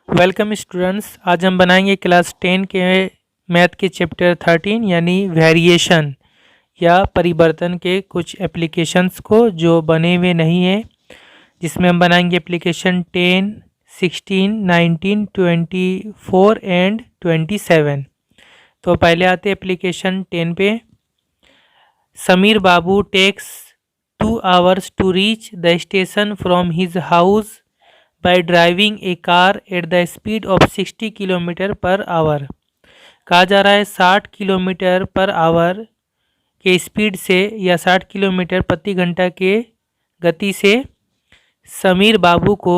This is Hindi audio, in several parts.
Welcome students. आज हम बनाएंगे क्लास 10 के मैथ के चैप्टर 13 यानी वेरिएशन या परिवर्तन के कुछ एप्लीकेशंस को जो बने हुए नहीं हैं, जिसमें हम बनाएंगे एप्लीकेशन 10, 16, 19, 24 एंड 27। तो पहले आते एप्लीकेशन 10 पे। Sameer Babu takes 2 hours to reach the station from his house by driving a car at the speed of 60 kilometre per hour. कहा जा रहा है 60 किलोमीटर पर आवर के स्पीड से या 60 किलोमीटर प्रति घंटा के गति से समीर बाबू को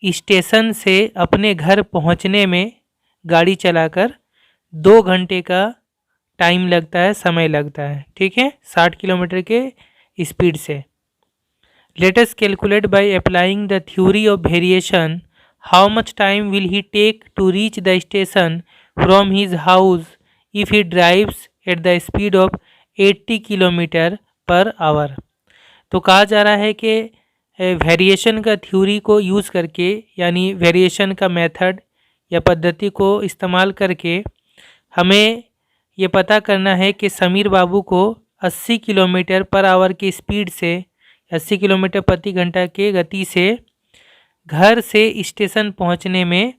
स्टेशन से अपने घर पहुंचने में गाड़ी चलाकर 2 घंटे का टाइम लगता है, समय लगता है। ठीक है, 60 किलोमीटर के स्पीड से। Let us calculate by applying the theory of variation how much time will he take to reach the station from his house if he drives at the speed of 80 kilometre per our. तो कहा जा रहा है कि वेरिएशन का थ्योरी को यूज़ करके यानी वेरिएशन का मेथड या पद्धति को इस्तेमाल करके हमें ये पता करना है कि समीर बाबू को 80 किलोमीटर पर आवर की स्पीड से 80 किलोमीटर प्रति घंटा के गति से घर से स्टेशन पहुंचने में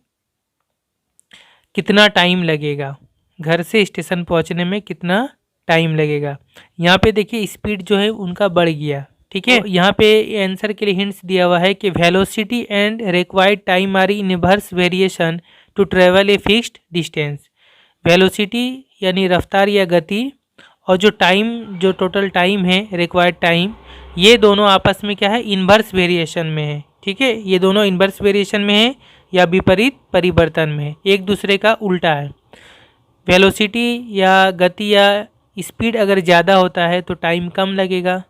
कितना टाइम लगेगा। घर से स्टेशन पहुंचने में कितना टाइम लगेगा। यहाँ पे देखिए स्पीड जो है उनका बढ़ गया। ठीक है, यहाँ पे आंसर के लिए हिंट्स दिया हुआ है कि velocity and required time are in inverse variation to travel a fixed distance. Velocity यानी रफ्तार या गति और जो टोटल टाइम है रिक्वायर्ड टाइम, ये दोनों आपस में क्या है, इन्वर्स वेरिएशन में है। ठीक है, ये दोनों इन्वर्स वेरिएशन में है या विपरीत परिवर्तन में है, एक दूसरे का उल्टा है। वेलोसिटी या गति या स्पीड अगर ज़्यादा होता है तो टाइम कम लगेगा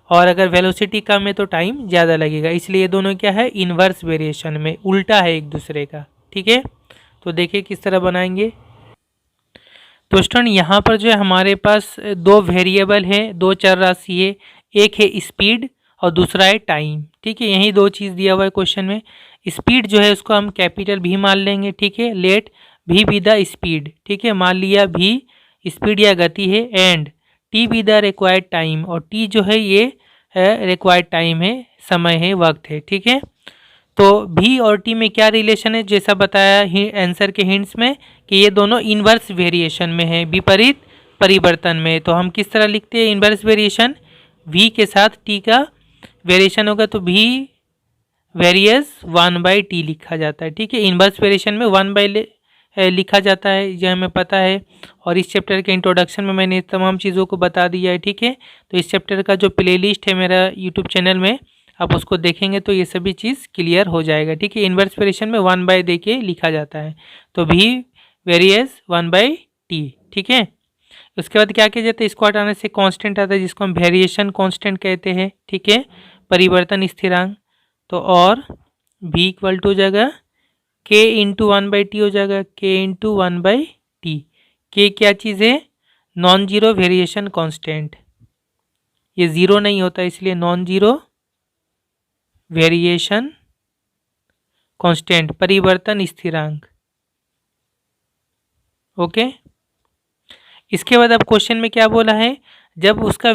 और अगर वेलोसिटी कम है तो टाइम ज़्यादा लगेगा। इसलिए ये दोनों क्या है, इन्वर्स वेरिएशन में, उल्टा है एक दूसरे का। ठीक है, तो देखिए किस तरह बनाएंगे। तो स्टूडेंट यहाँ पर जो है हमारे पास दो वेरिएबल हैं, दो चर राशि है, एक है स्पीड और दूसरा है टाइम। ठीक है, यही दो चीज़ दिया हुआ है क्वेश्चन में। स्पीड जो है उसको हम कैपिटल भी मान लेंगे। ठीक है, लेट भी बी द स्पीड। ठीक है, मान लिया भी स्पीड या गति है and T be the required time, और टी जो है ये रिक्वायर्ड टाइम है, समय है, वक्त है। ठीक है, तो भी और टी में क्या रिलेशन है, जैसा बताया आंसर के हिंट्स में कि ये दोनों इन्वर्स वेरिएशन में है, विपरीत परिवर्तन में। तो हम किस तरह लिखते हैं इन्वर्स वेरिएशन, v के साथ t का वेरिएशन होगा तो v वेरियस 1/t लिखा जाता है। ठीक है, इन्वर्स वेरिएशन में 1 लिखा जाता है, यह हमें पता है और इस चैप्टर के इंट्रोडक्शन में मैंने तमाम चीज़ों को बता दिया है। ठीक है, तो इस चैप्टर का जो प्लेलिस्ट है मेरा यूट्यूब चैनल में, आप उसको देखेंगे तो ये सभी चीज़ क्लियर हो जाएगा। ठीक है, इन्वर्स वेरिएशन में 1 दे के लिखा जाता है, तो v वेरियस 1/t। ठीक है, उसके बाद क्या किया जाता है, इसको हटाने से कांस्टेंट आता है जिसको हम वेरिएशन कांस्टेंट कहते हैं। ठीक है, परिवर्तन स्थिरांक। तो और v इक्वल टू हो जाएगा k इंटू 1/t हो जाएगा, k इंटू 1/t। k क्या चीज़ है, नॉन जीरो वेरिएशन कांस्टेंट, ये ज़ीरो नहीं होता इसलिए नॉन जीरो वेरिएशन कांस्टेंट, परिवर्तन स्थिरांक। ओके, इसके बाद अब क्वेश्चन में क्या बोला है, जब उसका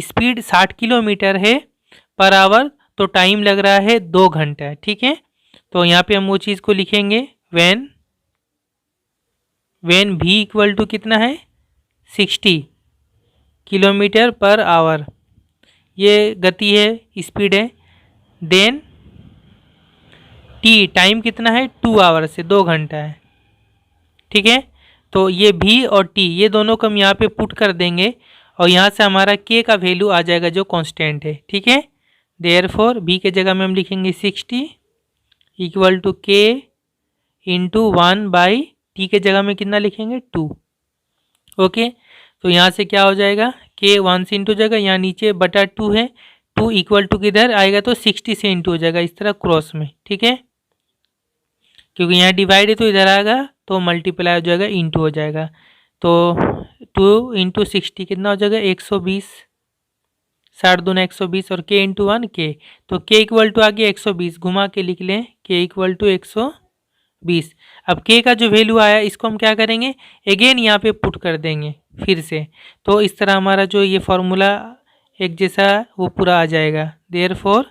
स्पीड 60 किलोमीटर है पर आवर तो टाइम लग रहा है 2 घंटा। ठीक है, तो यहाँ पे हम वो चीज़ को लिखेंगे व्हेन v इक्वल टू कितना है, 60 किलोमीटर पर आवर, ये गति है, स्पीड है। देन t टाइम कितना है, 2 आवर से 2 घंटा है। ठीक है, तो ये v और t ये दोनों को हम यहाँ पे पुट कर देंगे और यहाँ से हमारा k का वैल्यू आ जाएगा जो कांस्टेंट है। ठीक है, देयरफॉर v के जगह में हम लिखेंगे 60 equal to k into 1/t के जगह में कितना लिखेंगे, 2। ओके, तो यहाँ से क्या हो जाएगा, k 1 से इंटू जाएगा, यहाँ नीचे बटा 2 है, 2 इक्वल टू किधर आएगा तो 60 से इंटू हो जाएगा, इस तरह क्रॉस में। ठीक है, क्योंकि यहाँ डिवाइड है तो इधर आएगा तो मल्टीप्लाई हो जाएगा, इंटू हो जाएगा। तो 2 इंटू 60 कितना हो जाएगा, 120, 60 दूना 120 और k इंटू 1 k, तो k इक्वल टू आ गया 120, घुमा के लिख लें k इक्वल टू 120। 20। अब k का जो वैल्यू आया इसको हम क्या करेंगे, अगेन यहाँ पे पुट कर देंगे फिर से। तो इस तरह हमारा जो ये फॉर्मूला एक जैसा वो पूरा आ जाएगा। देयरफॉर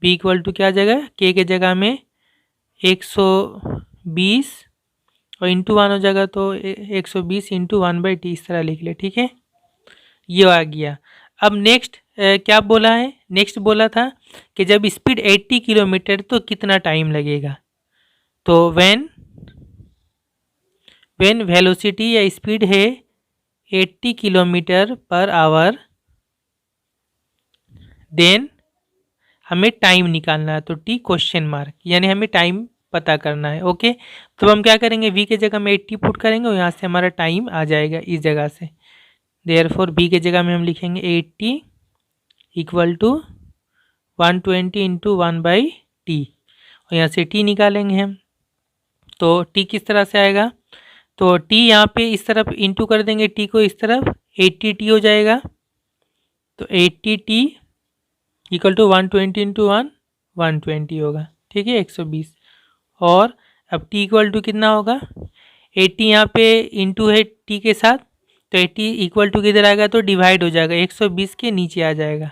b इक्वल टू क्या आ जाएगा, k के जगह में 120 और इंटू 1 हो जाएगा, तो 120 इंटू 1/t इस तरह लिख ले। ठीक है, ये आ गया। अब नेक्स्ट क्या बोला है, नेक्स्ट बोला था कि जब स्पीड 80 किलोमीटर तो कितना टाइम लगेगा। तो व्हेन वेलोसिटी या स्पीड है 80 किलोमीटर पर आवर, देन हमें टाइम निकालना है। तो टी क्वेश्चन मार्क, यानी हमें टाइम पता करना है। ओके, तो हम क्या करेंगे, v के जगह में 80 पुट करेंगे और यहाँ से हमारा टाइम आ जाएगा इस जगह से। देयरफॉर v के जगह में हम लिखेंगे 80 इक्वल टू 120 इंटू 1/t और यहाँ से t निकालेंगे हम। तो t किस तरह से आएगा, तो t यहाँ पे इस तरफ इंटू कर देंगे, t को इस तरफ 80t हो जाएगा। तो 80t इक्वल टू 120 इंटू 120 होगा। ठीक है, 120। और अब t इक्वल टू कितना होगा, 80 यहाँ पे इंटू है t के साथ, तो 80 इक्वल टू किधर आएगा, तो डिवाइड हो जाएगा, 120 के नीचे आ जाएगा।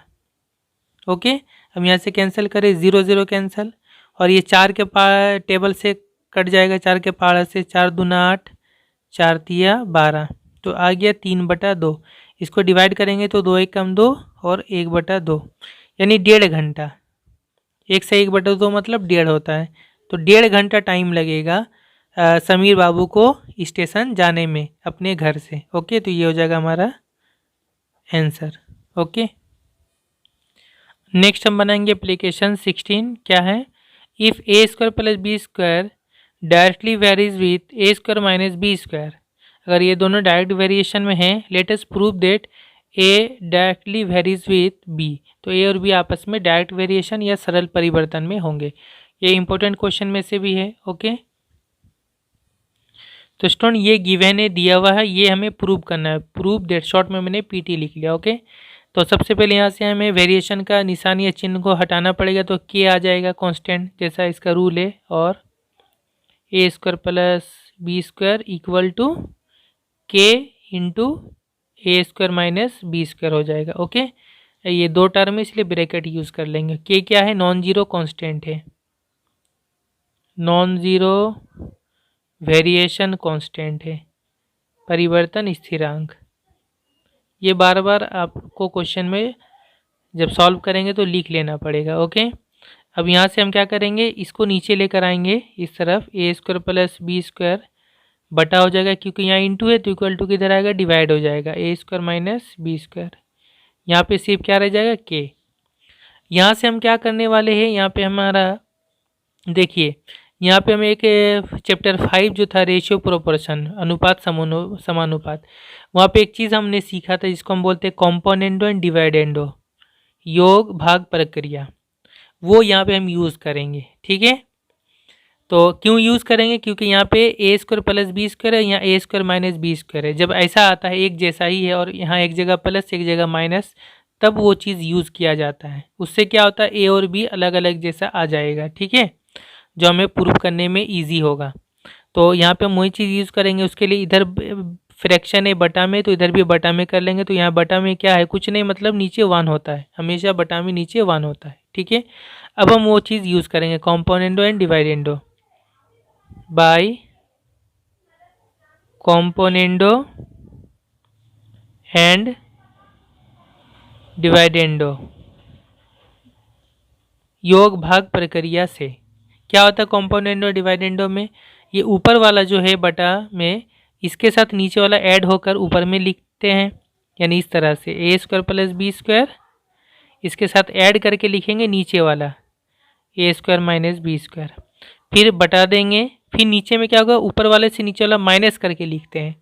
ओके, हम यहाँ से कैंसिल करें, 0 0 कैंसिल, और ये 4 के टेबल से कट जाएगा, 4 के पहाड़ से, 4 दूना 8, 4 तिया 12, तो आ गया 3/2। इसको डिवाइड करेंगे तो 2 1 कम 2 और 1/2, यानी 1.5 घंटा। 1 से 1/2 मतलब 1.5 होता है, तो 1.5 घंटा टाइम लगेगा समीर बाबू को स्टेशन जाने में अपने घर से। ओके, तो ये हो जाएगा हमारा आंसर। ओके, नेक्स्ट हम बनाएंगे एप्लीकेशन 16। क्या है, if A square plus B square directly varies with A square minus B square. अगर ये दोनों डायरेक्ट वेरिएशन में हैं, let us prove that A directly varies with B. तो ए और बी आपस में डायरेक्ट वेरिएशन या सरल परिवर्तन में होंगे। ये इंपॉर्टेंट क्वेश्चन में से भी है। ओके, तो स्टूडेंट ये गिवन है, दिया हुआ है, ये हमें प्रूव करना है। प्रूव दैट, शॉर्ट में मैंने पीटी लिख लिया। ओके, तो सबसे पहले यहाँ से हमें वेरिएशन का निशान या चिन्ह को हटाना पड़ेगा, तो के आ जाएगा कांस्टेंट जैसा इसका रूल है, और A square plus B square equal to K into A square minus B square हो जाएगा। ओके, ये दो टर्म है इसलिए ब्रैकेट यूज़ कर लेंगे। के क्या है, नॉन जीरो कांस्टेंट है, नॉन जीरो वेरिएशन कांस्टेंट है, परिवर्तन स्थिरांक। ये बार बार आपको क्वेश्चन में जब सॉल्व करेंगे तो लिख लेना पड़ेगा। ओके, अब यहाँ से हम क्या करेंगे, इसको नीचे लेकर आएंगे इस तरफ, ए स्क्वायर प्लस बी स्क्वायर बटा हो जाएगा, क्योंकि यहाँ इंटू है तो इक्वल टू किधर आएगा, डिवाइड हो जाएगा, ए स्क्वायर माइनस बी स्क्वायर। यहाँ पे सिर्फ क्या रह जाएगा, के। यहाँ से हम क्या करने वाले हैं, यहाँ पे हमारा देखिए, यहाँ पे हम एक चैप्टर 5 जो था रेशियो प्रोपोर्शन, अनुपात समानुपात, वहाँ पे एक चीज़ हमने सीखा था जिसको हम बोलते हैं कॉम्पोनेंडो एंड डिवाइडेंडो, योग भाग प्रक्रिया। वो यहाँ पे हम यूज़ करेंगे। ठीक है, तो क्यों यूज़ करेंगे, क्योंकि यहाँ पे ए स्क्वायर प्लस बी स्क्वायर है, यहाँ ए स्क्वायर माइनस बी स्क्वायर है। जब ऐसा आता है एक जैसा ही है और यहाँ एक जगह प्लस एक जगह माइनस, तब वो चीज़ यूज़ किया जाता है। उससे क्या होता है, ए और बी अलग अलग जैसा आ जाएगा। ठीक है, जो हमें प्रूफ करने में ईजी होगा। तो यहाँ पे हम वही चीज़ यूज़ करेंगे। उसके लिए इधर फ्रैक्शन है बटा में, तो इधर भी बटा में कर लेंगे। तो यहाँ बटा में क्या है, कुछ नहीं, मतलब नीचे 1 होता है, हमेशा बटा में नीचे 1 होता है। ठीक है, अब हम वो चीज़ यूज़ करेंगे, componendo and dividendo, by componendo and dividendo, योग भाग प्रक्रिया से। क्या होता है कॉम्पोनेंडो डिवाइडेंडो में, ये ऊपर वाला जो है बटा में, इसके साथ नीचे वाला ऐड होकर ऊपर में लिखते हैं, यानी इस तरह से ए स्क्वायर प्लस बी स्क्वायर, इसके साथ ऐड करके लिखेंगे नीचे वाला ए स्क्वायर माइनस बी स्क्वायर, फिर बटा देंगे, फिर नीचे में क्या होगा, ऊपर वाले से नीचे वाला माइनस करके लिखते हैं।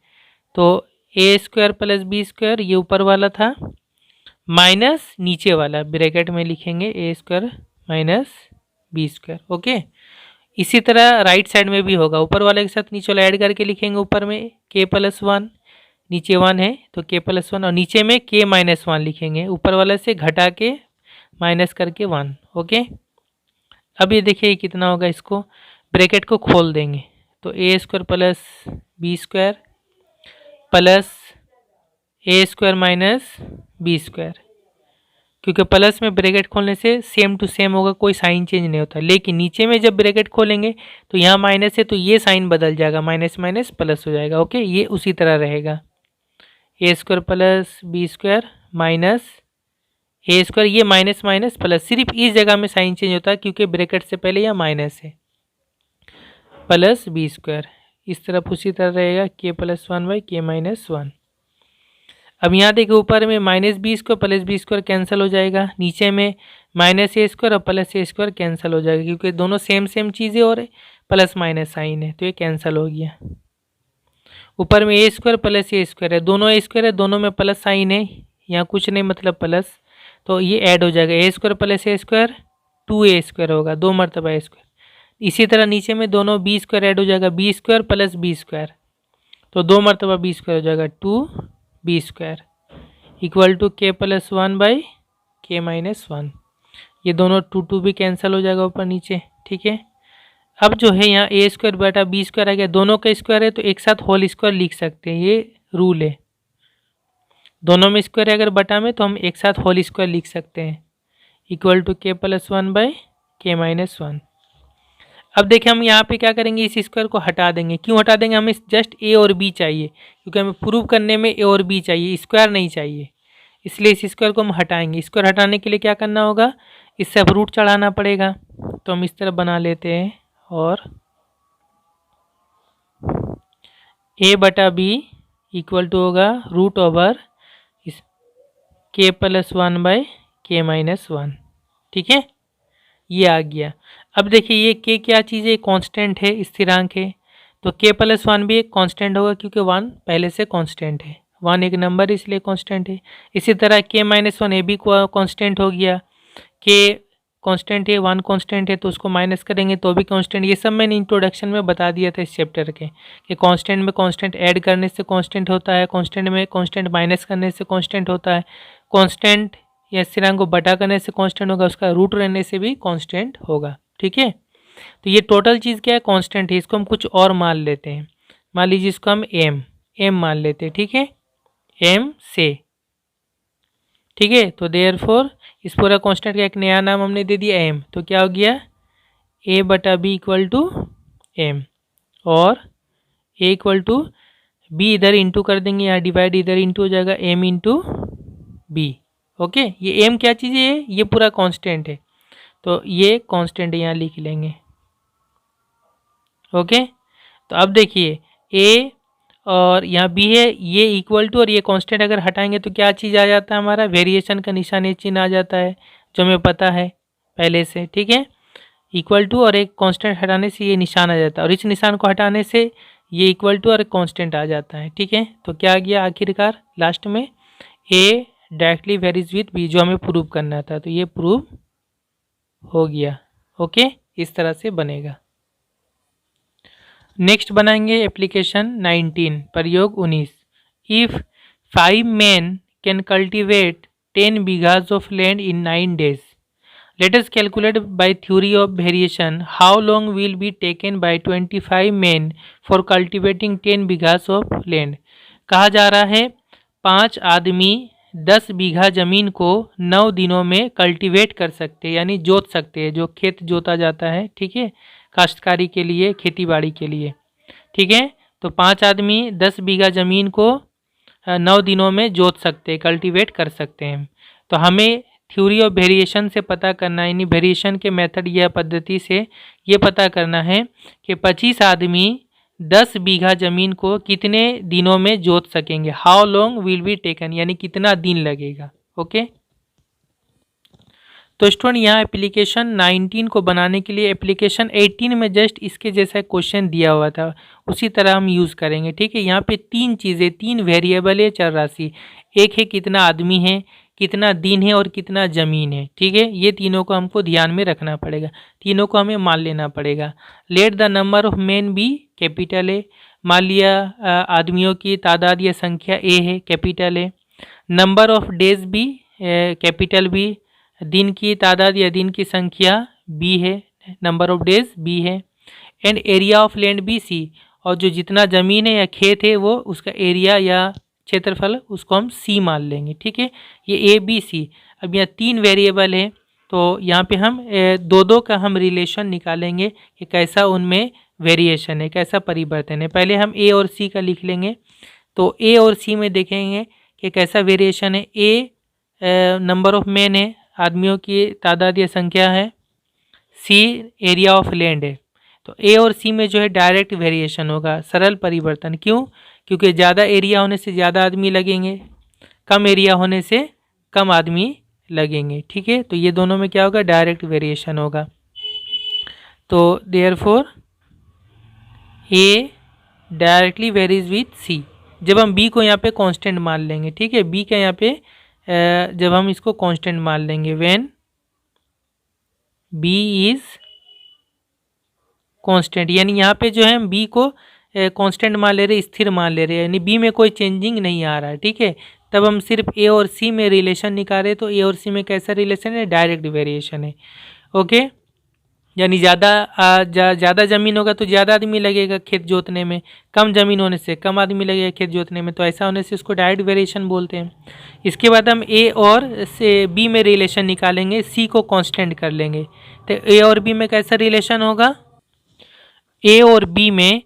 तो A square plus B square ये ऊपर वाला था, माइनस नीचे वाला ब्रैकेट में लिखेंगे A square minus B square. Okay, इसी तरह राइट साइड में भी होगा, ऊपर वाले के साथ नीचे वाला ऐड करके लिखेंगे, ऊपर में के प्लस 1, नीचे 1 है तो के प्लस 1, और नीचे में के माइनस 1 लिखेंगे, ऊपर वाले से घटा के माइनस करके 1। ओके, अब ये देखिए कितना होगा, इसको ब्रैकेट को खोल देंगे तो A square plus B square plus A square minus B square, क्योंकि प्लस में ब्रैकेट खोलने से सेम टू सेम होगा, कोई साइन चेंज नहीं होता। लेकिन नीचे में जब ब्रैकेट खोलेंगे तो यहाँ माइनस है तो ये साइन बदल जाएगा, माइनस माइनस प्लस हो जाएगा। ओके, ये उसी तरह रहेगा, A square plus B square minus A square, ये माइनस माइनस प्लस, सिर्फ इस जगह में साइन चेंज होता है क्योंकि ब्रैकेट से पहले यहाँ माइनस है, प्लस बी स्क्वायर। इस तरफ उसी तरह रहेगा K plus one by K minus one. अब यहाँ देखिए ऊपर में minus B square plus B square cancel हो जाएगा, नीचे में माइनस ए स्क्वायर और प्लस ए स्क्वायर कैंसिल हो जाएगा क्योंकि दोनों सेम सेम चीज़ें और प्लस माइनस साइन है तो ये कैंसिल हो गया। ऊपर में ए स्क्वायर प्लस ए स्क्वायर है, दोनों ए स्क्वायर है, दोनों में प्लस साइन है, यहाँ कुछ नहीं मतलब प्लस, तो ये ऐड हो जाएगा, ए square plus A square 2a square होगा, 2 मरतबा ए स्क्वायर। इसी तरह नीचे में दोनों बी स्क्वायर ऐड हो जाएगा, B square plus B square, तो 2 मरतबा बी स्क्वायर हो जाएगा 2b square equal to K plus one by K minus one. ये दोनों 2 भी कैंसिल हो जाएगा ऊपर नीचे, ठीक है। अब जो है यहाँ ए स्क्वायर बटा बी स्क्वायर आ गया, दोनों का स्क्वायर है तो एक साथ होल स्क्वायर लिख सकते हैं, ये रूल है। दोनों में स्क्वायर है अगर बटा में तो हम एक साथ होल स्क्वायर लिख सकते हैं, equal to K plus one by K minus one. अब देखिए हम यहाँ पे क्या करेंगे, इस स्क्वायर को हटा देंगे। क्यों हटा देंगे, हमें जस्ट ए और बी चाहिए, क्योंकि हमें प्रूव करने में ए और बी चाहिए, स्क्वायर नहीं चाहिए, इसलिए इस स्क्वायर को हम हटाएंगे। स्क्वायर हटाने के लिए क्या करना होगा, इससे अब रूट चढ़ाना पड़ेगा, तो हम इस तरह बना लेते हैं और ए बटा बी इक्वल टू होगा रूट ओवर इस के plus one by K minus one, ठीक है, ये आ गया। अब देखिए ये के क्या चीज़ है, कांस्टेंट है, स्थिरांक है, तो के प्लस वन भी एक कांस्टेंट होगा क्योंकि वन पहले से कांस्टेंट है, वन एक नंबर इसलिए कांस्टेंट है। इसी तरह के माइनस वन ये भी कांस्टेंट हो गया, के कांस्टेंट है, वन कांस्टेंट है तो उसको माइनस करेंगे तो भी कांस्टेंट। ये सब मैंने इंट्रोडक्शन में बता दिया था इस चैप्टर के कि कांस्टेंट में कांस्टेंट ऐड करने से कांस्टेंट होता है, कांस्टेंट में कांस्टेंट माइनस करने से कांस्टेंट होता है, कांस्टेंट या स्थिरांक को बटा करने से कांस्टेंट होगा, उसका रूट रहने से भी कांस्टेंट होगा, ठीक है। तो ये टोटल चीज़ क्या है, कांस्टेंट है। इसको हम कुछ और मान लेते हैं, मान लीजिए इसको हम एम मान लेते हैं, ठीक है, एम से, ठीक है। तो देयरफॉर इस पूरा कांस्टेंट का एक नया नाम हमने दे दिया एम, तो क्या हो गया ए बटा बी इक्वल टू एम, और ए इक्वल टू बी इधर इंटू कर देंगे, यहाँ डिवाइड इधर इंटू हो जाएगा, एम इंटू बी। ओके, ये एम क्या चीज़ है, ये पूरा कांस्टेंट है, तो ये कांस्टेंट यहाँ लिख लेंगे। ओके, तो अब देखिए ए और यहाँ बी है, ये इक्वल टू और ये कांस्टेंट अगर हटाएंगे तो क्या चीज़ आ जाता है, हमारा वेरिएशन का निशान ये चिन्ह आ जाता है, जो हमें पता है पहले से, ठीक है। इक्वल टू और एक कांस्टेंट हटाने से ये निशान आ जाता है, और इस निशान को हटाने से ये इक्वल टू और एक कांस्टेंट आ जाता है, ठीक है। तो क्या आ गया आखिरकार लास्ट में, ए डायरेक्टली वेरीज विथ बी, जो हमें प्रूव करना था, तो ये प्रूव हो गया। ओके, इस तरह से बनेगा। नेक्स्ट बनाएंगे एप्लीकेशन 19, प्रयोग 19। If 5 men can cultivate 10 bighas of land in 9 days, let us calculate by theory of variation how long will be taken by 25 men for cultivating 10 bighas of land. कहा जा रहा है 5 आदमी 10 बीघा ज़मीन को 9 दिनों में कल्टीवेट कर सकते हैं, यानी जोत सकते हैं, जो खेत जोता जाता है, ठीक है, काश्तकारी के लिए, खेती बाड़ी के लिए, ठीक है। तो 5 आदमी 10 बीघा ज़मीन को 9 दिनों में जोत सकते हैं, कल्टीवेट कर सकते हैं। तो हमें थ्योरी ऑफ वेरिएशन से पता करना है, यानी वेरिएशन के मेथड या पद्धति से ये पता करना है कि 25 आदमी 10 बीघा ज़मीन को कितने दिनों में जोत सकेंगे, how long will be taken, यानी कितना दिन लगेगा। ओके, तो स्टूडेंट यहाँ एप्लीकेशन 19 को बनाने के लिए एप्लीकेशन 18 में जस्ट इसके जैसा क्वेश्चन दिया हुआ था, उसी तरह हम यूज़ करेंगे, ठीक है। यहाँ पे 3 चीज़ें, 3 वेरिएबल है, चर राशि, एक है कितना आदमी है, कितना दिन है और कितना ज़मीन है, ठीक है। ये तीनों को हमको ध्यान में रखना पड़ेगा, तीनों को हमें मान लेना पड़ेगा। Let the number of men B capital है, मान लिया आदमियों की तादाद या संख्या ए है, कैपिटल है। Number of days B capital B, दिन की तादाद या दिन की संख्या बी है, नंबर ऑफ डेज बी है। And area of land B C, और जो जितना ज़मीन है या खेत है वो उसका एरिया या क्षेत्रफल उसको हम सी मान लेंगे। ठीक है, ये ए बी सी। अब यहाँ 3 वेरिएबल है तो यहाँ पे हम दो दो का हम रिलेशन निकालेंगे कि कैसा उनमें वेरिएशन है, कैसा परिवर्तन है। पहले हम ए और सी का लिख लेंगे। तो ए और सी में देखेंगे कि कैसा वेरिएशन है। ए नंबर ऑफ मैन है, आदमियों की तादाद या संख्या है। सी एरिया ऑफ लैंड है। तो ए और सी में जो है डायरेक्ट वेरिएशन होगा, सरल परिवर्तन। क्यों? क्योंकि ज़्यादा एरिया होने से ज़्यादा आदमी लगेंगे, कम एरिया होने से कम आदमी लगेंगे। ठीक है, तो ये दोनों में क्या होगा, डायरेक्ट वेरिएशन होगा। तो therefore A directly varies with C. जब हम बी को यहाँ पे कांस्टेंट मान लेंगे, ठीक है, बी का यहाँ पे जब हम इसको कांस्टेंट मान लेंगे, व्हेन बी इज कांस्टेंट, यानी यहाँ पे जो है हम बी को कांस्टेंट मान ले रहे, स्थिर मान ले रहे हैं, यानी बी में कोई चेंजिंग नहीं आ रहा है। ठीक है, तब हम सिर्फ ए और सी में रिलेशन निकाल रहे, तो ए और सी में कैसा रिलेशन है, डायरेक्ट वेरिएशन है। ओके, यानी ज़्यादा ज़मीन होगा तो ज़्यादा आदमी लगेगा खेत जोतने में, कम ज़मीन होने से कम आदमी लगेगा खेत जोतने में, तो ऐसा होने से उसको डायरेक्ट वेरिएशन बोलते हैं। इसके बाद हम ए और से बी में रिलेशन निकालेंगे, सी को कांस्टेंट कर लेंगे, तो ए और बी में कैसा रिलेशन होगा, ए और बी में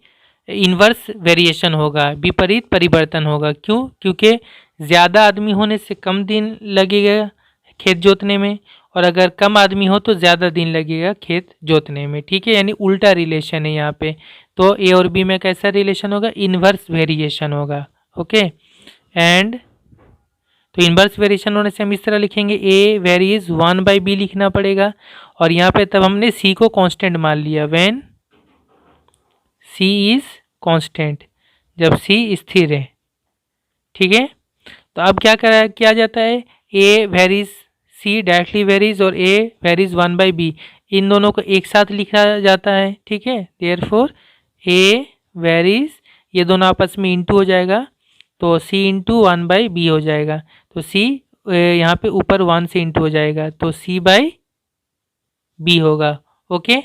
इन्वर्स वेरिएशन होगा, विपरीत परिवर्तन होगा। क्यों? क्योंकि ज़्यादा आदमी होने से कम दिन लगेगा खेत जोतने में, और अगर कम आदमी हो तो ज़्यादा दिन लगेगा खेत जोतने में। ठीक है, यानी उल्टा रिलेशन है यहाँ पे। तो ए और बी में कैसा रिलेशन होगा, इन्वर्स वेरिएशन होगा। ओके, एंड तो इन्वर्स वेरिएशन होने से हम इस तरह लिखेंगे, ए वेरीज 1/b लिखना पड़ेगा, और यहाँ पे तब हमने सी को कांस्टेंट मान लिया, व्हेन सी इज कांस्टेंट, जब सी स्थिर है। ठीक है, तो अब क्या किया जाता है, ए वेरीज सी डायरेक्टली वेरीज और ए वेरीज 1/b, इन दोनों को एक साथ लिखा जाता है। ठीक है, देयरफॉर ए वेरीज, ये दोनों आपस में इंटू हो जाएगा, तो सी इंटू 1/b हो जाएगा। तो सी यहाँ पे ऊपर 1 से इंटू हो जाएगा, तो c/b होगा। ओके,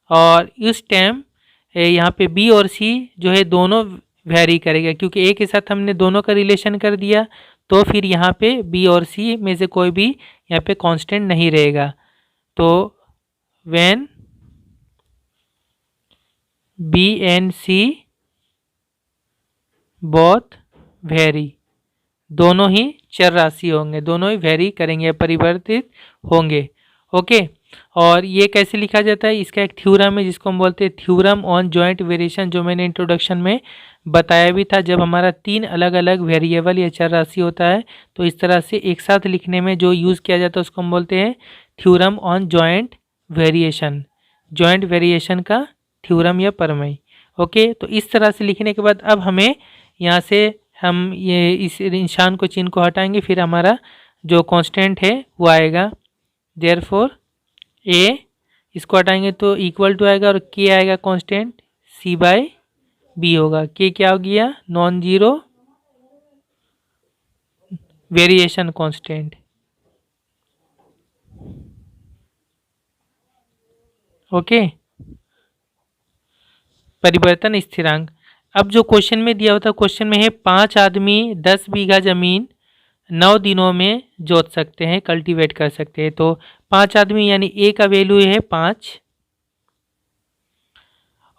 और इस टाइम यहाँ पे बी और सी जो है दोनों वेरी करेगा, क्योंकि ए के साथ हमने दोनों का रिलेशन कर दिया, तो फिर यहाँ पे बी और सी में से कोई भी यहाँ पे कांस्टेंट नहीं रहेगा। तो when B and C both vary, दोनों ही चर राशि होंगे, दोनों ही वेरी करेंगे, परिवर्तित होंगे। ओके, और ये कैसे लिखा जाता है, इसका एक थ्योरम है जिसको हम बोलते हैं थ्योरम ऑन जॉइंट वेरिएशन, जो मैंने इंट्रोडक्शन में बताया भी था। जब हमारा 3 अलग अलग वेरिएबल या चर राशि होता है तो इस तरह से एक साथ लिखने में जो यूज़ किया जाता है उसको हम बोलते हैं theorem on joint variation, joint variation का थ्योरम या प्रमेय। ओके, तो इस तरह से लिखने के बाद अब हमें यहाँ से हम ये इस निशान को, चिन्ह को हटाएंगे, फिर हमारा जो कांस्टेंट है वो आएगा। देयरफॉर ए, इसको हटाएंगे तो इक्वल टू आएगा, और के आएगा कांस्टेंट, c/b होगा। के क्या हो गया, non zero variation constant. Okay, परिवर्तन स्थिरांक। अब जो क्वेश्चन में दिया होता है, क्वेश्चन में है 5 आदमी 10 बीघा जमीन 9 दिनों में जोत सकते हैं, कल्टीवेट कर सकते हैं। तो 5 आदमी यानी ए का वैल्यू है 5,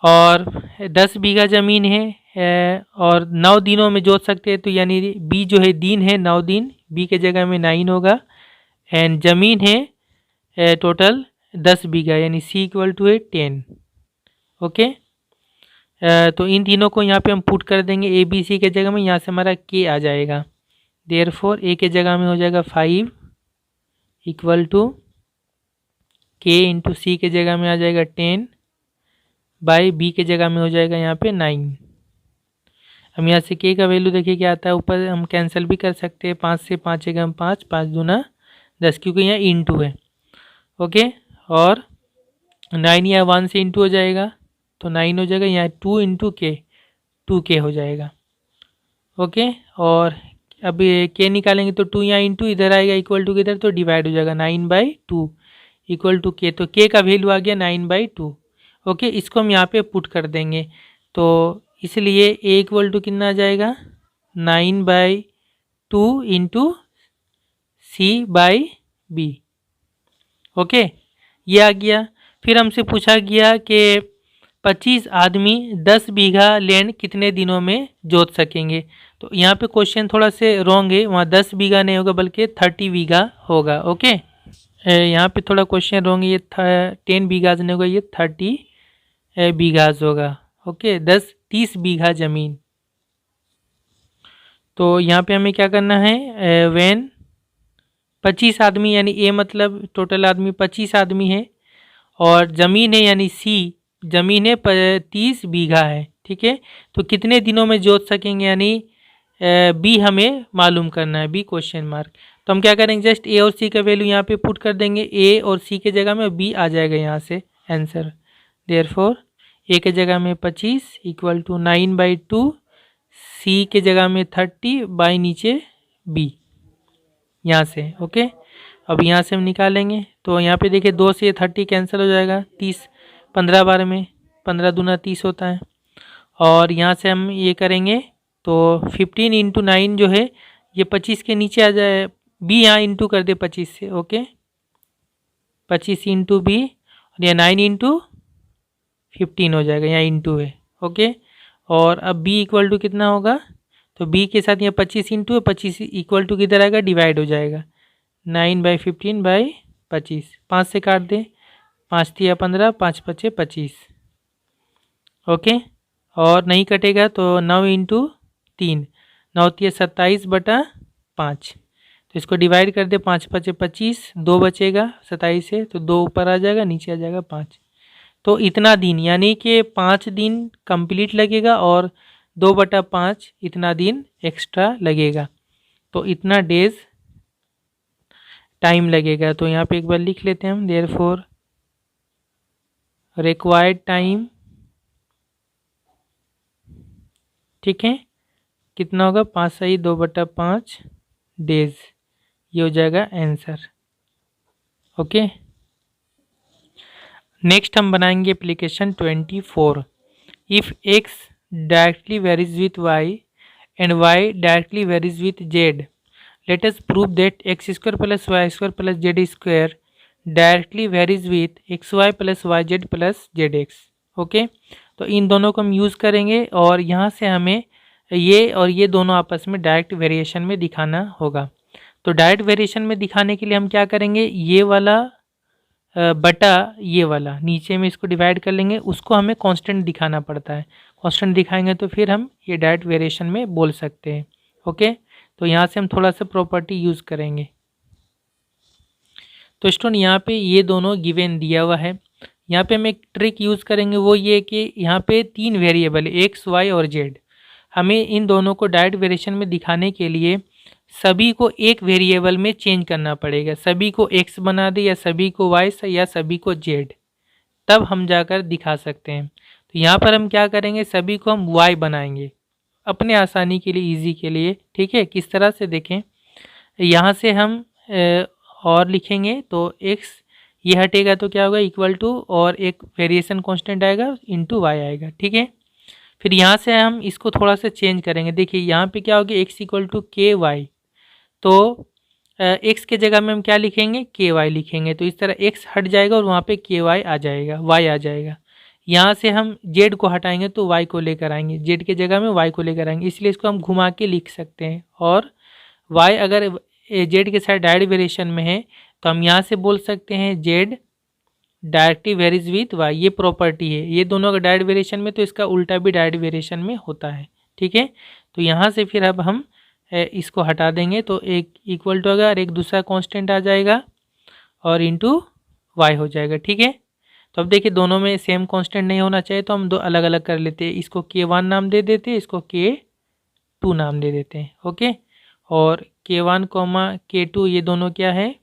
और 10 बीघा ज़मीन है और 9 दिनों में जोत सकते हैं, तो यानी बी जो है दिन है, 9 दिन, बी के जगह में 9 होगा, एंड ज़मीन है टोटल 10 बीघा, यानी सी इक्वल टू है 10। ओके, तो इन तीनों को यहाँ पे हम पुट कर देंगे ए बी सी के जगह में, यहाँ से हमारा के आ जाएगा। देयरफॉर ए के जगह में हो जाएगा 5 इक्वल टू के इंटू सी के जगह में आ जाएगा 10 बाई बी के जगह में हो जाएगा यहाँ पे 9। हम यहाँ से के का वैल्यू देखिए क्या आता है, ऊपर हम कैंसिल भी कर सकते हैं, 5 से 5 जगह हम 5, 5 दूना 10, क्योंकि यहाँ इंटू है। ओके, और 9 यहाँ 1 से इंटू हो जाएगा तो 9 हो जाएगा, यहाँ 2 इंटू के, 2k हो जाएगा। ओके, और अब के निकालेंगे तो 2 यहाँ इंटू इधर आएगा, इक्वल टू किधर, तो डिवाइड हो जाएगा 9/2 इक्वल टू के, तो के का वैल्यू आ गया 9/2। ओके, इसको हम यहाँ पे पुट कर देंगे, तो इसलिए ए इक्वल टू कितना आ जाएगा 9/2 इंटू C/B। ओके, ये आ गया। फिर हमसे पूछा गया कि 25 आदमी 10 बीघा लैंड कितने दिनों में जोत सकेंगे। तो यहाँ पे क्वेश्चन थोड़ा से रॉन्ग है, वहाँ 10 बीघा नहीं होगा बल्कि 30 बीघा होगा। ओके, यहाँ पे थोड़ा क्वेश्चन रॉन्ग है, ये 10 बीघाज नहीं होगा, ये 30 बीघाज होगा। ओके, 30 बीघा ज़मीन। तो यहाँ पे हमें क्या करना है, व्हेन 25 आदमी यानी ए मतलब टोटल आदमी 25 आदमी है, और ज़मीन है यानी सी ज़मीन है 30 बीघा है। ठीक है, तो कितने दिनों में जोत सकेंगे यानी बी हमें मालूम करना है, बी क्वेश्चन मार्क। तो हम क्या करेंगे, जस्ट ए और सी का वैल्यू यहाँ पे पुट कर देंगे, ए और सी के जगह में बी आ जाएगा यहाँ से आंसर। देयरफॉर ए के जगह में 25 इक्वल टू 9/2, सी के जगह में 30 बाई नीचे बी यहाँ से। ओके, अब यहाँ से हम निकालेंगे, तो यहाँ पे देखिए 2 से 30 कैंसिल हो जाएगा, 30 15 बार में 15 दूना 30 होता है, और यहाँ से हम ये करेंगे तो 15 इंटू 9 जो है ये 25 के नीचे आ जाए, बी यहाँ इंटू कर दे 25 से। ओके, 25 इंटू बी, और यह 9 इंटू 15 हो जाएगा, यहाँ इंटू है। ओके, और अब बी इक्वल टू कितना होगा, तो बी के साथ यहाँ 25 इंटू है, 25 इक्वल टू किधर आएगा, डिवाइड हो जाएगा, 9/15/25, 5 से काट दे, 5 तिया 15, 5 पचे 25। ओके, और नहीं कटेगा तो 9 इंटू 3, 9 तिया 27/5, तो इसको डिवाइड कर दे, 5 पचे 25, 2 बचेगा 27 से, तो 2 ऊपर आ जाएगा, नीचे आ जाएगा 5। तो इतना दिन यानी कि 5 दिन कंप्लीट लगेगा और 2/5 इतना दिन एक्स्ट्रा लगेगा, तो इतना डेज टाइम लगेगा। तो यहाँ पे एक बार लिख लेते हैं हम, देयरफॉर रिक्वायर्ड टाइम, ठीक है, कितना होगा 5 सही 2/5 डेज, ये हो जाएगा आंसर। ओके, नेक्स्ट हम बनाएंगे application 24। If x directly varies with y and y directly varies with z, let us prove that x² plus y² plus z² directly varies with xy plus yz plus zx। Okay, तो इन दोनों को हम यूज़ करेंगे, और यहाँ से हमें ये और ये दोनों आपस में डायरेक्ट वेरिएशन में दिखाना होगा। तो डायरेक्ट वेरिएशन में दिखाने के लिए हम क्या करेंगे, ये वाला बटा ये वाला नीचे में इसको डिवाइड कर लेंगे, उसको हमें कांस्टेंट दिखाना पड़ता है, कांस्टेंट दिखाएंगे तो फिर हम ये डायरेक्ट वेरिएशन में बोल सकते हैं। ओके, तो यहाँ से हम थोड़ा सा प्रॉपर्टी यूज़ करेंगे। तो स्टूडेंट यहाँ पे ये दोनों गिवन दिया हुआ है, यहाँ पे हम एक ट्रिक यूज़ करेंगे, वो ये कि यहाँ पे 3 वेरिएबल एक्स वाई और जेड, हमें इन दोनों को डायरेक्ट वेरिएशन में दिखाने के लिए सभी को एक वेरिएबल में चेंज करना पड़ेगा, सभी को एक्स बना दे या सभी को वाई या सभी को जेड, तब हम जाकर दिखा सकते हैं। तो यहाँ पर हम क्या करेंगे, सभी को हम वाई बनाएंगे अपने आसानी के लिए, इजी के लिए। ठीक है, किस तरह से देखें, यहाँ से हम और लिखेंगे तो एक्स ये हटेगा तो क्या होगा इक्वल टू, और एक वेरिएशन कांस्टेंट आएगा इंटू वाई आएगा। ठीक है, फिर यहाँ से हम इसको थोड़ा सा चेंज करेंगे, देखिए यहाँ पे क्या होगा एक्स इक्वल टू के वाई, तो एक्स के जगह में हम क्या लिखेंगे, के वाई लिखेंगे, तो इस तरह एक्स हट जाएगा और वहाँ पे के वाई आ जाएगा, वाई आ जाएगा। यहाँ से हम जेड को हटाएंगे तो वाई को लेकर आएंगे, जेड के जगह में वाई को लेकर आएंगे, इसलिए इसको हम घुमा के लिख सकते हैं। और वाई अगर जेड के साथ डायरेक्ट वेरिएशन में है तो हम यहाँ से बोल सकते हैं z directly varies with y, ये प्रॉपर्टी है, ये दोनों अगर डायरेक्ट वेरिएशन में तो इसका उल्टा भी डायरेक्ट वेरिएशन में होता है। ठीक है, तो यहाँ से फिर अब हम इसको हटा देंगे तो एक इक्वल टू अगर एक दूसरा कांस्टेंट आ जाएगा और इंटू वाई हो जाएगा। ठीक है, तो अब देखिए दोनों में सेम कांस्टेंट नहीं होना चाहिए, तो हम दो अलग अलग कर लेते हैं, इसको k1 नाम दे देते हैं, इसको k2 नाम दे देते हैं। ओके, और k1 k2 ये दोनों क्या है,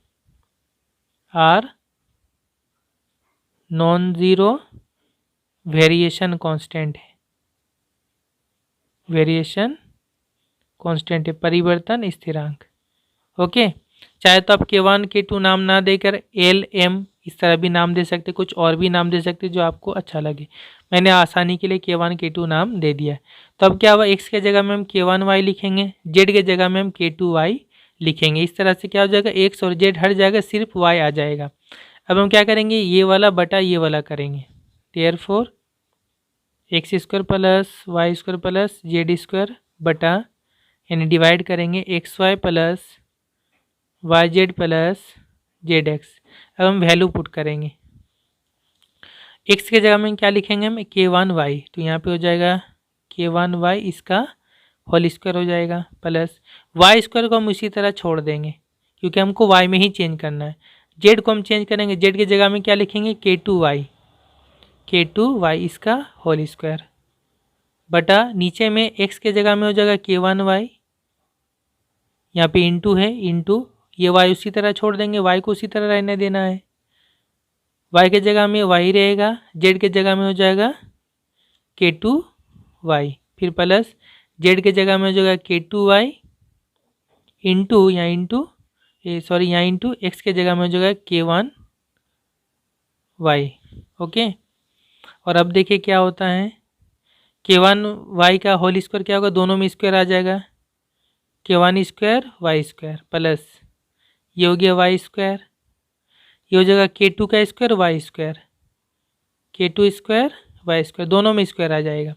are non zero variation constant है, वेरिएशन कांस्टेंट है, परिवर्तन स्थिरांक। ओके, चाहे तो आप k1 k2 नाम ना देकर एल एम इस तरह भी नाम दे सकते, कुछ और भी नाम दे सकते जो आपको अच्छा लगे। मैंने आसानी के लिए K1 K2 नाम दे दिया है। तो अब क्या हुआ, x के जगह में हम K1y लिखेंगे, z के जगह में हम K2y लिखेंगे। इस तरह से क्या हो जाएगा, x और z हट जाएगा, सिर्फ y आ जाएगा। अब हम क्या करेंगे, ये वाला बटा ये वाला करेंगे। Therefore x square plus y square plus z square बटा, यानी डिवाइड करेंगे x y plus y z plus z x. अब हम वैल्यू पुट करेंगे, एक्स के जगह में क्या लिखेंगे हम K1y, तो यहाँ पे हो जाएगा K1y इसका होल स्क्वायर हो जाएगा, प्लस वाई स्क्वायर को हम इसी तरह छोड़ देंगे क्योंकि हमको y में ही चेंज करना है। जेड को हम चेंज करेंगे, जेड की जगह में क्या लिखेंगे K2y इसका होल स्क्वायर बटा, नीचे में x के जगह में हो जाएगा K1y, यहाँ पे इंटू है, इंटू ये y उसी तरह छोड़ देंगे, y को उसी तरह रहने देना है, y के जगह में y रहेगा, z के जगह में हो जाएगा K2y, फिर प्लस z के जगह में हो जाएगा K2y इंटू, यहाँ इंटू यहाँ इंटू x के जगह में हो जाएगा K1y। ओके, और अब देखिए क्या होता है, K1y का होल स्क्वायर क्या होगा, दोनों में स्क्वायर आ जाएगा, K1 square y square plus ये हो गया वाई स्क्वायर, ये हो जाएगा K2 का square y square, K2 square y square, दोनों में स्क्वायर आ जाएगा।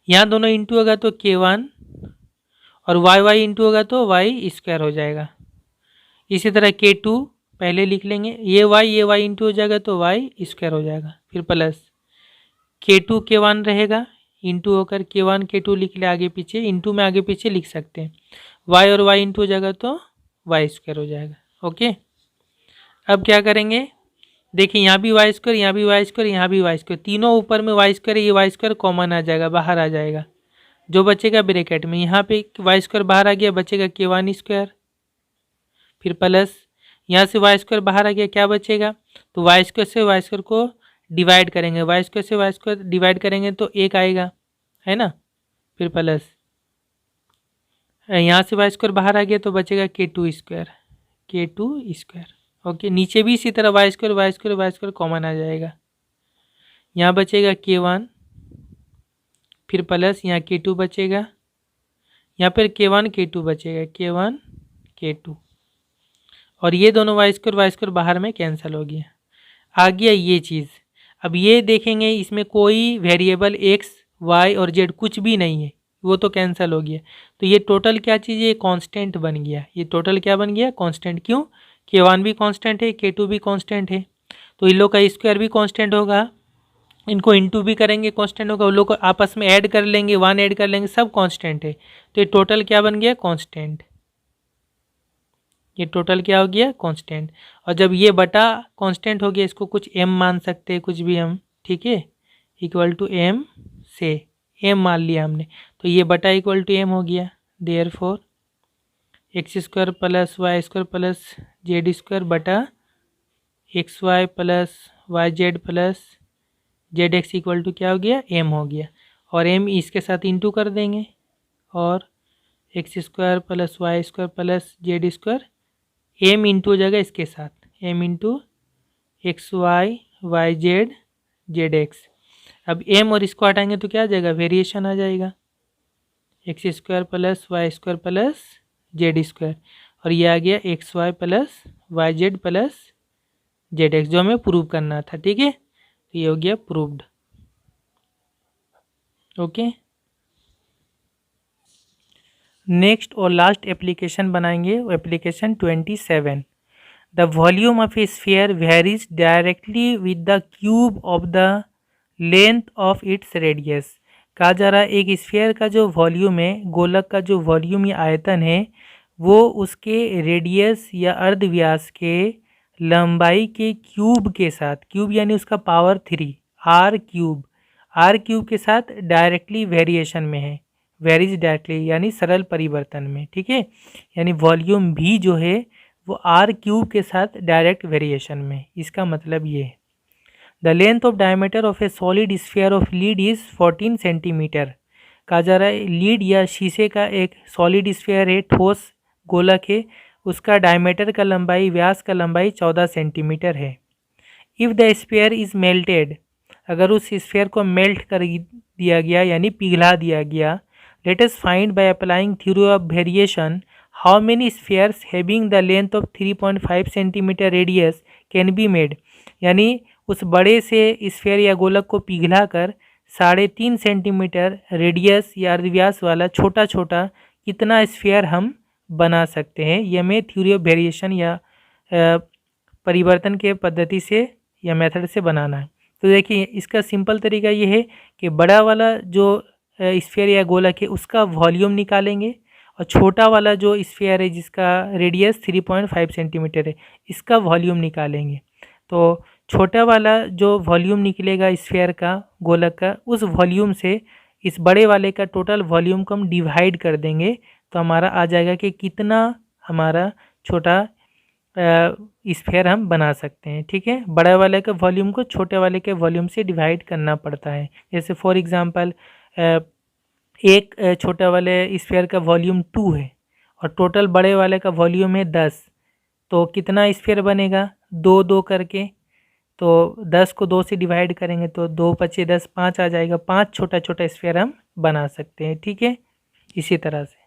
यहाँ दोनों इंटू होगा तो K1 और वाई इंटू होगा तो वाई स्क्वायर हो जाएगा। इसी तरह K2 पहले लिख लेंगे, ये वाई इंटू हो जाएगा तो वाई स्क्वायर हो जाएगा, फिर प्लस K2 K1 रहेगा, इंटू होकर K1 K2 लिख ले आगे पीछे, इंटू में आगे पीछे लिख सकते हैं, y और y इंटू हो जाएगा तो वाई स्क्वायर हो जाएगा। ओके, अब क्या करेंगे, देखिए यहाँ भी वाई स्क्वायर, यहाँ भी वाई स्क्वायर, यहाँ भी वाई स्क्वायर, तीनों ऊपर में वाई स्क्वायर, ये वाई स्क्वायर कॉमन आ जाएगा, बाहर आ जाएगा, जो बचेगा ब्रैकेट में, यहाँ पे वाई स्क्वायर बाहर आ गया, बचेगा K1 स्क्वायर, फिर प्लस यहाँ से वाई स्क्वायर बाहर आ गया, क्या बचेगा, तो वाई स्क्वायर से वाई स्क्वायर को डिवाइड करेंगे, वाई स्क्वायर से वाई स्क्वायर डिवाइड करेंगे तो एक आएगा, है ना, फिर प्लस यहाँ से वाई स्क्वायर बाहर आ गया तो बचेगा K2 स्क्वायर। ओके, नीचे भी इसी तरह वाई स्क्वायर कॉमन आ जाएगा, यहाँ बचेगा K1, फिर प्लस यहाँ K2 बचेगा, यहाँ पर K1 K2 बचेगा, K1 K2, और ये दोनों वाई स्क्वायर बाहर में कैंसिल हो गया, आ गया ये चीज़। अब ये देखेंगे इसमें कोई वेरिएबल एक्स वाई और जेड कुछ भी नहीं है, वो तो कैंसिल हो गया, तो ये टोटल क्या चीज़ है, कांस्टेंट बन गया, ये टोटल क्या बन गया, कांस्टेंट। क्यों, K1 भी कांस्टेंट है, K2 भी कांस्टेंट है, तो इन लोग का स्क्वायर भी कांस्टेंट होगा, इनको इंटू भी करेंगे कांस्टेंट होगा, उन लोग को आपस में ऐड कर लेंगे, 1 ऐड कर लेंगे, सब कांस्टेंट है, तो ये टोटल क्या बन गया, कांस्टेंट, ये टोटल क्या हो गया, कांस्टेंट। और जब ये बटा कांस्टेंट हो गया, इसको कुछ m मान सकते हैं, कुछ भी हम, ठीक है, इक्वल टू m से m मान लिया हमने, तो ये बटा इक्वल टू m हो गया, therefore x square plus y square plus z square बटा x y plus y z plus z x equal to क्या हो गया, m हो गया, और m इसके साथ इंटू कर देंगे, और x square plus y square plus z square m into हो जाएगा इसके साथ, m into x y z z x. अब m और इसको हटाएंगे तो क्या आ जाएगा, वेरिएशन आ जाएगा, x square plus y square plus z square, और ये आ गया x y plus y z plus z x, जो हमें प्रूव करना था, ठीक है, तो ये हो गया प्रूव्ड। ओके, नेक्स्ट और लास्ट एप्लीकेशन बनाएंगे, application 27। The volume of A sphere varies directly with the cube of the length of its radius. कहा जा रहा है एक स्फीयर का जो वॉल्यूम है, गोलक का जो वॉल्यूम या आयतन है, वो उसके रेडियस या अर्धव्यास के लंबाई के क्यूब के साथ, क्यूब यानी उसका पावर 3 आर क्यूब के साथ डायरेक्टली वेरिएशन में है, वेरीज डायरेक्टली यानी सरल परिवर्तन में, ठीक है, यानी वॉल्यूम भी जो है वो आर क्यूब के साथ डायरेक्ट वेरिएशन में, इसका मतलब ये है। The length of diameter of A solid sphere of lead is 14 centimetre. कहा जा रहा है लीड या शीशे का एक सॉलिड स्फीयर है, ठोस गोलक है, उसका डायमीटर का लंबाई, व्यास का लंबाई 14 सेंटीमीटर है। If the sphere is melted, अगर उस स्फीयर को मेल्ट कर दिया गया यानी पिघला दिया गया, let us find by applying theory of variation how many spheres having the length of 3.5 centimetre radius can be made, यानी उस बड़े से स्फीयर या गोलक को पिघला कर 3.5 सेंटीमीटर रेडियस या अर्धव्यास वाला छोटा छोटा कितना स्फीयर हम बना सकते हैं। ये हमें थ्योरी ऑफ वेरिएशन या परिवर्तन के पद्धति से या मेथड से बनाना है। तो देखिए इसका सिंपल तरीका ये है कि बड़ा वाला जो स्फीयर या गोलक है उसका वॉल्यूम निकालेंगे और छोटा वाला जो स्फीयर है जिसका रेडियस 3.5 सेंटीमीटर है इसका वॉल्यूम निकालेंगे। तो छोटा वाला जो वॉल्यूम निकलेगा स्फीयर का गोलक का, उस वॉल्यूम से इस बड़े वाले का टोटल वॉल्यूम को हम डिवाइड कर देंगे तो हमारा आ जाएगा कि कितना हमारा छोटा स्फीयर हम बना सकते हैं। ठीक है, बड़े वाले के वॉल्यूम को छोटे वाले के वॉल्यूम से डिवाइड करना पड़ता है। जैसे फॉर एग्जांपल एक छोटे वाले स्फीयर का वॉल्यूम 2 है और टोटल बड़े वाले का वॉल्यूम है 10, तो कितना स्फीयर बनेगा 2 करके, तो 10 को 2 से डिवाइड करेंगे तो 2 पचे 10, 5 आ जाएगा। 5 छोटा छोटा स्फीयर हम बना सकते हैं। ठीक है, इसी तरह से।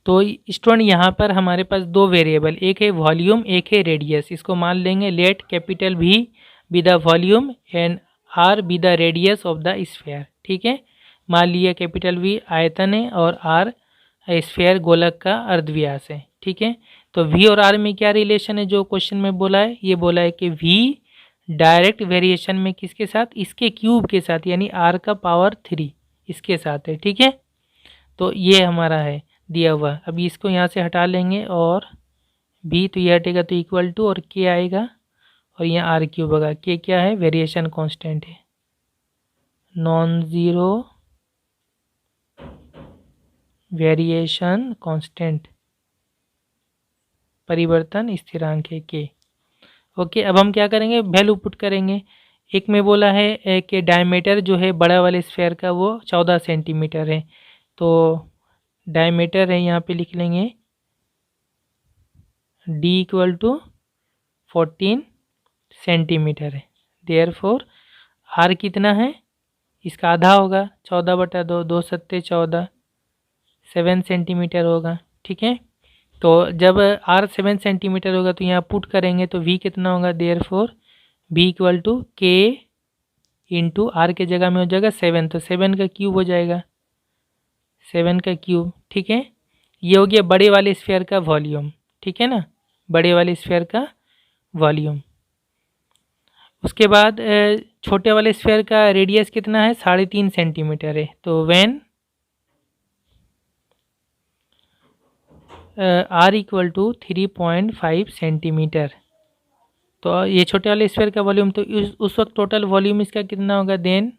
तो स्टूडेंट यहाँ पर हमारे पास दो वेरिएबल, एक है वॉल्यूम एक है रेडियस। इसको मान लेंगे let capital V be the volume and R be the radius of the sphere. ठीक है, मान लिया कैपिटल V आयतन है और R स्फीयर गोलक का अर्धव्यास है। ठीक है, तो V और R में क्या रिलेशन है जो क्वेश्चन में बोला है, ये बोला है कि V डायरेक्ट वेरिएशन में किसके साथ, इसके क्यूब के साथ, यानी R का पावर 3 इसके साथ है। ठीक है, तो ये हमारा है दिया हुआ। अभी इसको यहाँ से हटा लेंगे और B तो ये हटेगा तो इक्वल टू और K आएगा और यहाँ R क्यूब होगा। K क्या है, वेरिएशन कांस्टेंट है, नॉन ज़ीरो वेरिएशन कांस्टेंट, परिवर्तन स्थिरांक है K। ओके, अब हम क्या करेंगे, वैल्यू पुट करेंगे। एक में बोला है कि डायमीटर जो है बड़ा वाले स्फीयर का वो 14 सेंटीमीटर है, तो डायमीटर है यहाँ पे लिख लेंगे D इक्वल टू 14 सेंटीमीटर है। देयरफॉर R कितना है, इसका आधा होगा, 14/2, 2 सत्ते 14, 7 सेंटीमीटर होगा। ठीक है, तो जब R 7 सेंटीमीटर होगा तो यहाँ पुट करेंगे तो V कितना होगा, therefore V equal to K into R के जगह में हो जाएगा 7, तो 7 का क्यूब हो जाएगा, 7 का क्यूब। ठीक है, ये हो गया बड़े वाले स्फीयर का वॉल्यूम। ठीक है ना, बड़े वाले स्फीयर का वॉल्यूम। उसके बाद छोटे वाले स्फीयर का रेडियस कितना है, 3.5 सेंटीमीटर है, तो when R equal to 3.5 centimetre, तो ये छोटे वाले स्फीयर का वॉल्यूम, तो उस वक्त टोटल वॉल्यूम इसका कितना होगा, देन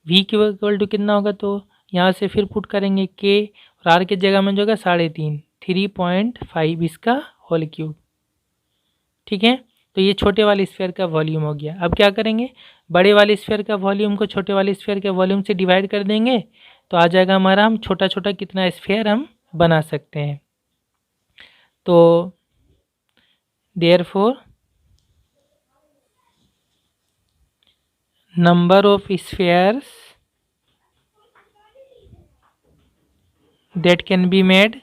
V इक्वल टू कितना होगा, तो यहाँ से फिर पुट करेंगे K और R के जगह में जो होगा 3.5, 3.5 इसका होल क्यूब। ठीक है, तो ये छोटे वाले स्फीयर का वॉल्यूम हो गया। अब क्या करेंगे, बड़े वाले स्फीयर का वॉल्यूम को छोटे वाले स्फीयर के वॉल्यूम से डिवाइड कर देंगे तो आ जाएगा हमारा, हम छोटा छोटा कितना स्फीयर हम बना सकते हैं। तो therefore number of spheres that can be made,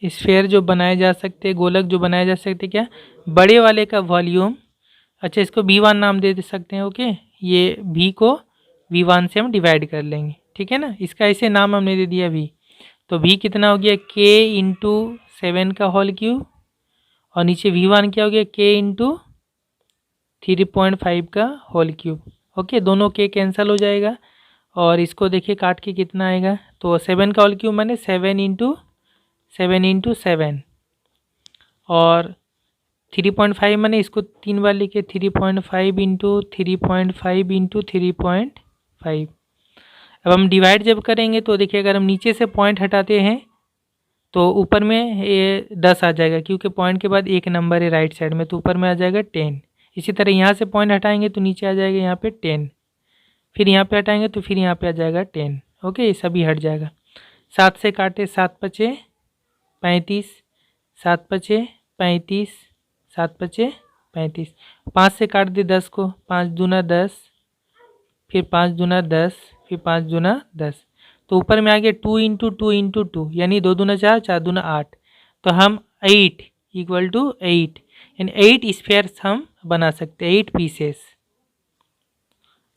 sphere जो बनाए जा सकते, गोलक जो बनाए जा सकते, क्या बड़े वाले का वॉल्यूम, अच्छा इसको V1 नाम दे सकते हैं। ओके, ये V को V1 से हम डिवाइड कर लेंगे। ठीक है ना, इसका ऐसे नाम हमने दे दिया V, तो V कितना हो गया, K इंटू 7 का होल क्यूब और नीचे V1 क्या हो गया, K इंटू 3.5 का होल क्यूब। ओके, दोनों K कैंसिल हो जाएगा और इसको देखिए काट के कितना आएगा, तो 7 का होल क्यूब माने 7 इंटू 7 और 3.5 माने इसको 3 बार लिखे, 3.5 इंटू 3.5 इंटू 3.5। अब हम डिवाइड जब करेंगे तो देखिए अगर हम नीचे से पॉइंट हटाते हैं तो ऊपर में ये 10 आ जाएगा, क्योंकि पॉइंट के बाद एक नंबर है राइट साइड में, तो ऊपर में आ जाएगा 10। इसी तरह यहाँ से पॉइंट हटाएंगे तो नीचे आ जाएगा यहाँ पे 10, फिर यहाँ पे हटाएंगे तो फिर यहाँ पे आ जाएगा 10। ओके, ये सभी हट जाएगा। 7 से काटे 7 पचे 35, 7 पचे 35, 7 पचे 35, 5 से काट दे 10 को, 5 दूना 10, फिर 5 दूना 10, फिर 5 दूना 10, तो ऊपर में आ गया 2 इंटू 2 इंटू 2, यानी 2 दूना 4, 4 दूना 8, तो हम 8 इक्वल टू 8, यानी 8 स्फेयर्स हम बना सकते हैं, 8 पीसेस,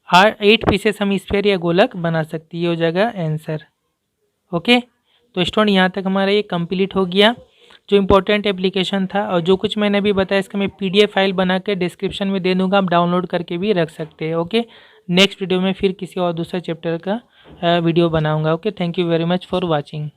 8 पीसेस हम स्फेयर या गोलक बना सकते हैं। ये हो जाएगा आंसर। ओके, तो स्टूडेंट यहाँ तक हमारा ये कंप्लीट हो गया जो इम्पोर्टेंट एप्लीकेशन था, और जो कुछ मैंने अभी बताया इसका मैं PDF फाइल बना के डिस्क्रिप्शन में दे दूँगा, आप डाउनलोड करके भी रख सकते हैं। ओके, नेक्स्ट वीडियो में फिर किसी और दूसरे चैप्टर का वीडियो बनाऊँगा। Okay, thank you very much for watching.